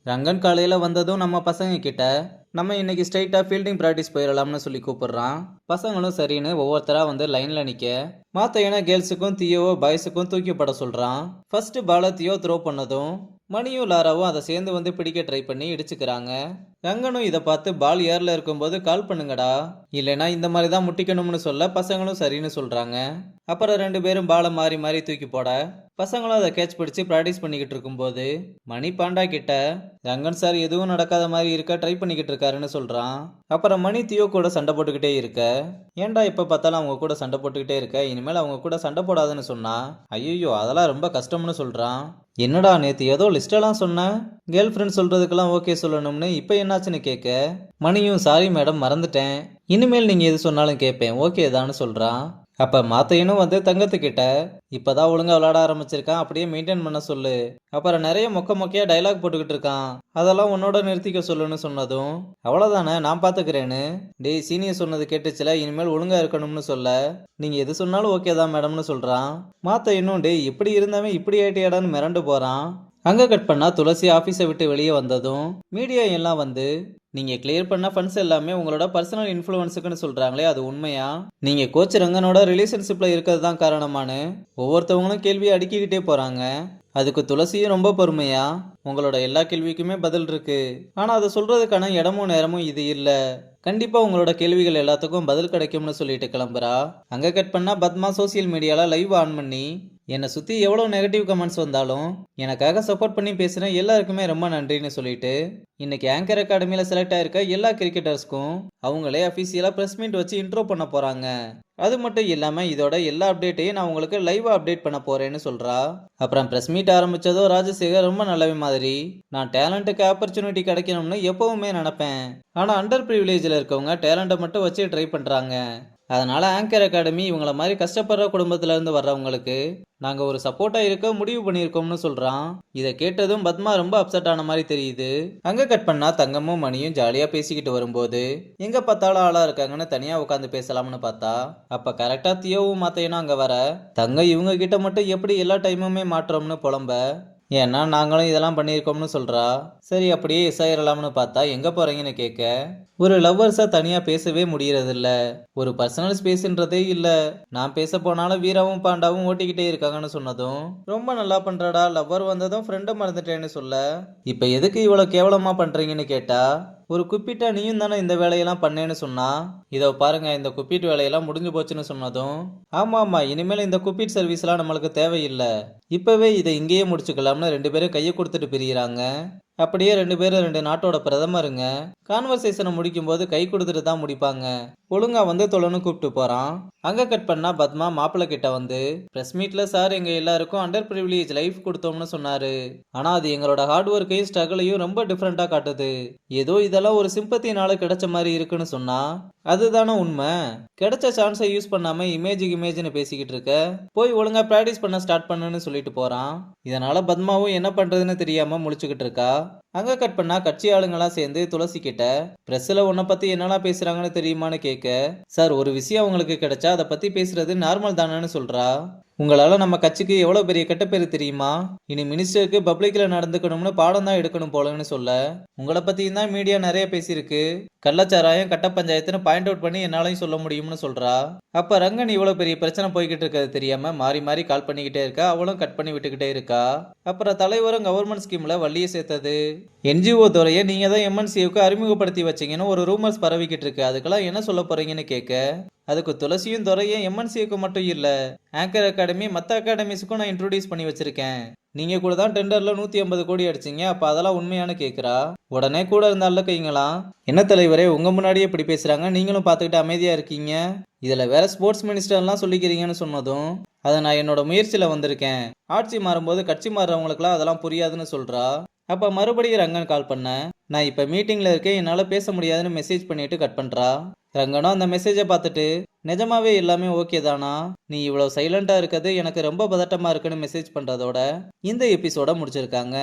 ரங்கன் காலையில் வந்ததும் நம்ம பசங்க கிட்ட நம்ம இன்னைக்கு ஸ்ட்ரைட்டாக ஃபீல்டிங் ப்ராக்டிஸ் போயிடலாம்னு சொல்லி கூப்பிடுறான். பசங்களும் சரின்னு ஒவ்வொருத்தராக வந்து லைனில் நிற்க மற்ற இன கேர்ள்ஸுக்கும் தியோவோ பாய்ஸுக்கும் தூக்கிப்பட சொல்கிறான். ஃபர்ஸ்ட் பாலை தியோ த்ரோ பண்ணதும் மணியும் லாராவும் அதை சேர்ந்து வந்து பிடிக்க ட்ரை பண்ணி இடிச்சுக்கிறாங்க. ரங்கனும் இதை பார்த்து பால் ஏர்ல இருக்கும்போது கால் பண்ணுங்கடா, இல்லைன்னா இந்த மாதிரி தான் முட்டிக்கணும்னு சொல்ல பசங்களும் சரின்னு சொல்றாங்க. அப்புறம் ரெண்டு பேரும் பாலை மாறி மாறி தூக்கி போட பசங்களும் அதை கேட்ச் பிடிச்சு ப்ராக்டிஸ் பண்ணிக்கிட்டு இருக்கும்போது மணி பாண்டா கிட்ட ரங்கன் சார் எதுவும் நடக்காத மாதிரி இருக்க ட்ரை பண்ணிக்கிட்டு இருக்காருன்னு சொல்றான். அப்புறம் மணி தியோ கூட சண்டை போட்டுக்கிட்டே இருக்க, ஏன்டா எப்ப பார்த்தாலும் அவங்க கூட சண்டை போட்டுக்கிட்டே இருக்க, இனிமேல் அவங்க கூட சண்டை போடாதுன்னு சொன்னா ஐயோ அதெல்லாம் ரொம்ப கஷ்டம்னு சொல்றான். என்னடா நேத்து ஏதோ லிஸ்டெல்லாம் சொன்ன, கேர்ள் ஃப்ரெண்ட் சொல்றதுக்கெல்லாம் ஓகே சொல்லணும்னு இப்போ என்னாச்சுன்னு கேட்க மணியும் சாரி மேடம் மறந்துட்டேன், இனிமேல் நீங்க எது சொன்னாலும் கேட்பேன் ஓகே தான்னு சொல்றான். அப்ப மாத்தையனும் வந்து தங்கத்துக்கிட்ட இப்பதான் ஒழுங்கா விளையாட ஆரம்பிச்சிருக்கான், அப்படியே மெயின்டைன் பண்ண சொல்லு, அப்புறம் நிறைய மொக்கையா டைலாக் போட்டுக்கிட்டு இருக்கான், அதெல்லாம் உன்னோட நிறுத்திக்க சொல்லுன்னு சொன்னதும் அவ்வளவுதானே நான் பாத்துக்கிறேன்னு டேய் சீனியர் சொன்னது கேட்டுச்சுல, இனிமேல் ஒழுங்கா இருக்கணும்னு சொல்ல நீங்க எது சொன்னாலும் ஓகே தான் மேடம்னு சொல்றான். மாத்தையனும் டேய் இப்படி இருந்தவன் இப்படி ஆயிட்டியாடான்னு மிரண்டு போறான். அங்க கட் பண்ணா துளசி ஆபீஸை விட்டு வெளியே வந்ததும் மீடியா எல்லாம் வந்து நீங்க கிளியர் பண்ண ஃபண்ட்ஸ் எல்லாமே உங்களோட பர்சனல் இன்ஃப்ளூயன்ஸுக்குன்னு சொல்றாங்களே அது உண்மையா, நீங்க கோச் ரங்கனோட ரிலேஷன்ஷிப்ல இருக்கிறது தான் காரணமானு ஒவ்வொருத்தவங்களும் கேள்வியை அடுக்கிக்கிட்டே போறாங்க. அதுக்கு துளசியும் ரொம்ப பொறுமையா உங்களோட எல்லா கேள்விக்குமே பதில் இருக்கு, ஆனா அதை சொல்றதுக்கான இடமும் நேரமும் இது இல்ல, கண்டிப்பா உங்களோட கேள்விகள் எல்லாத்துக்கும் பதில் கிடைக்கும்னு சொல்லிட்டு கிளம்புறா. அங்க கட் பண்ணா பத்மா சோசியல் மீடியால லைவ் ஆன் பண்ணி என்னை சுற்றி எவ்வளோ நெகட்டிவ் கமெண்ட்ஸ் வந்தாலும் எனக்காக சப்போர்ட் பண்ணி பேசுகிற எல்லாருக்குமே ரொம்ப நன்றின்னு சொல்லிட்டு இன்னைக்கு ஆங்கர் அகாடமியில் செலக்ட் ஆயிருக்க எல்லா கிரிக்கெட்டர்ஸ்க்கும் அவங்களே அஃபீஷியலாக ப்ரெஸ் மீட் வச்சு இன்ட்ரோ பண்ண போகிறாங்க. அது மட்டும் இல்லாமல் இதோட எல்லா அப்டேட்டையும் நான் உங்களுக்கு லைவாக அப்டேட் பண்ண போகிறேன்னு சொல்கிறா. அப்புறம் ப்ரெஸ் மீட் ஆரம்பித்ததோ ராஜசேகர் ரொம்ப நல்லவே மாதிரி நான் டேலண்ட்டுக்கு ஆப்பர்ச்சுனிட்டி கிடைக்கணும்னு எப்பவுமே நினப்பேன், ஆனால் அண்டர் ப்ரிவிலேஜில் இருக்கவங்க டேலண்ட்டை மட்டும் வச்சு ட்ரை பண்ணுறாங்க, அதனால ஆங்கர் அகாடமி இவங்கள மாதிரி கஷ்டப்படுற குடும்பத்துல இருந்து வர்றவங்களுக்கு நாங்க ஒரு சப்போர்ட்டா இருக்க முடிவு பண்ணியிருக்கோம்னு சொல்றான். இதை கேட்டதும் பத்மா ரொம்ப அப்செட் ஆன மாதிரி தெரியுது. அங்க கட் பண்ணா தங்கமும் மணியும் ஜாலியா பேசிக்கிட்டு வரும்போது எங்க பார்த்தாலும் ஆளா இருக்காங்கன்னு தனியா உட்காந்து பேசலாம்னு பார்த்தா அப்ப கரெக்டா தியோவும் மாத்தையனும் அங்க வர தங்க இவங்க கிட்ட மட்டும் எப்படி எல்லா டைமுமே மாற்றோம்னு புலம்ப, ஏன்னா நாங்களும் இதெல்லாம் பண்ணியிருக்கோம்னு சொல்றா. சரி அப்படியே எஸ் ஆயிரலாம்னு பார்த்தா எங்க போறீங்கன்னு கேட்க ஒரு லவ்வர்ஸா தனியா பேசவே முடியறதில்ல, ஒரு பர்சனல் ஸ்பேஸ்ன்றதே இல்ல, நான் பேச போனாலும் வீராவும் பாண்டாவும் ஓட்டிக்கிட்டே இருக்காங்கன்னு சொன்னதும் ரொம்ப நல்லா பண்றடா, லவ்வர் வந்ததும் ஃப்ரெண்டை மறந்துட்டேன்னு சொல்ல இப்ப எதுக்கு இவ்வளவு கேவலமா பண்றீங்கன்னு கேட்டா ஒரு குப்பிட்டா நீயும் தானே இந்த வேலையெல்லாம் பண்ணேன்னு சொன்னா, இதோ பாருங்க இந்த குப்பிட் வேலையெல்லாம் முடிஞ்சு போச்சுன்னு சொன்னதும் ஆமா இனிமேல் இந்த குப்பிட் சர்வீஸ் எல்லாம் நம்மளுக்கு தேவையில்லை, இப்பவே இதை இங்கேயே முடிச்சுக்கலாம்னு ரெண்டு பேரும் கையை கொடுத்துட்டு பிரியிறாங்க. அப்படியே ரெண்டு பேரும் ரெண்டு நாட்டோட பிரதமருங்க கான்வர்சேஷனை முடிக்கும் போது கை கொடுத்துட்டு தான் முடிப்பாங்க. ஒழுங்கா வந்து தொலைன்னு கூப்பிட்டு போறான். அங்க கட் பண்ணா பத்மா மாப்பிள்ள கிட்ட வந்து பிரஸ் மீட்ல சார் எங்க எல்லாருக்கும் அண்டர் பிரிவிலேஜ் லைஃப் கொடுத்தோம்னு சொன்னாரு, ஆனா அது எங்களோட ஹார்ட் ஒர்க்கையும் ஸ்ட்ரகிளையும் ரொம்ப டிஃப்ரெண்டா காட்டுது, ஏதோ இதெல்லாம் ஒரு சிம்பத்தினால கிடைச்ச மாதிரி இருக்குன்னு சொன்னா அதுதானே உண்மை, கிடைச்ச சான்ஸை யூஸ் பண்ணாம இமேஜ்னு பேசிக்கிட்டு இருக்க, போய் ஒழுங்கா பிராக்டிஸ் பண்ண ஸ்டார்ட் பண்ணுன்னு சொல்லிட்டு போறான். இதனால பத்மாவும் என்ன பண்றதுன்னு தெரியாம முழிச்சுக்கிட்டு இருக்கா. அங்க கட் பண்ணா கட்சி ஆளுங்கெல்லாம் சேர்ந்து துளசி கிட்ட பிரஸ்ல உன்னை பத்தி என்னெல்லாம் பேசுறாங்கன்னு தெரியுமான்னு கேட்க சார் ஒரு விஷயம் உங்களுக்கு கிடைச்சா அதை பத்தி பேசுறது நார்மல் தானேன்னு சொல்றா. உங்களால நம்ம கட்சிக்கு எவ்வளவு பெரிய கெட்ட பேரு தெரியுமா, இனி மினிஸ்டருக்கு பப்ளிக்ல நடந்துக்கணும்னு பாடம் தான் எடுக்கணும் போலன்னு சொல்ல உங்களை பத்தியும் தான் மீடியா நிறைய பேசியிருக்கு, கள்ளச்சாராயம் கட்ட பஞ்சாயத்துன்னு பாயிண்ட் அவுட் பண்ணி என்னாலையும் சொல்ல முடியும்னு சொல்றா. அப்ப ரங்கன் இவ்வளவு பெரிய பிரச்சனை போய்கிட்டு இருக்கிறது தெரியாம மாறி மாறி கால் பண்ணிக்கிட்டே இருக்கா, அவளும் கட் பண்ணி விட்டுக்கிட்டே இருக்கா. அப்புறம் தலைவரும் கவர்மெண்ட் ஸ்கீம்ல வள்ளியை சேர்த்தது என்ஜிஓ துறையை நீங்க தான் எம்என்சிக்கு அறிமுகப்படுத்தி வச்சீங்கன்னு ஒரு ரூமர்ஸ் பரவிக்கிட்டு இருக்கு, அதுக்கெல்லாம் என்ன சொல்ல போறீங்கன்னு கேட்க அதுக்கு துளசியும் துறையும் எம்என்சிக்கு மட்டும் இல்ல ஆங்கர் அகாடமி மற்ற அகாடமிஸுக்கும் நான் இன்ட்ரோடியூஸ் பண்ணி வச்சிருக்கேன், நீங்க கூட தான் டெண்டர்ல 150 கோடி அடிச்சிங்க, அப்ப அதெல்லாம் உண்மையானு கேட்குறா. உடனே கூட இருந்தால கைங்களாம் என்ன தலைவரே உங்க முன்னாடியே இப்படி பேசுறாங்க, நீங்களும் பார்த்துக்கிட்டு அமைதியா இருக்கீங்க, இதுல வேற ஸ்போர்ட்ஸ் மினிஸ்டர்லாம் சொல்லிக்கிறீங்கன்னு சொன்னதும் அதை நான் என்னோட முயற்சியில வந்திருக்கேன், ஆட்சி மாறும்போது கட்சி மாறுறவங்களுக்குலாம் அதெல்லாம் புரியாதுன்னு சொல்றா. அப்ப மறுபடியும் ரங்கன் கால் பண்ண நான் இப்ப மீட்டிங்ல இருக்கேன் என்னால பேச முடியாதுன்னு மெசேஜ் பண்ணிட்டு கட் பண்றா. ரங்கனும் அந்த மெசேஜை பார்த்துட்டு நிஜமாவே எல்லாமே ஓகே தானா, நீ இவ்வளவு சைலண்டா இருக்கிறது எனக்கு ரொம்ப பதட்டமா இருக்குன்னு மெசேஜ் பண்றதோட இந்த எபிசோட முடிச்சிருக்காங்க.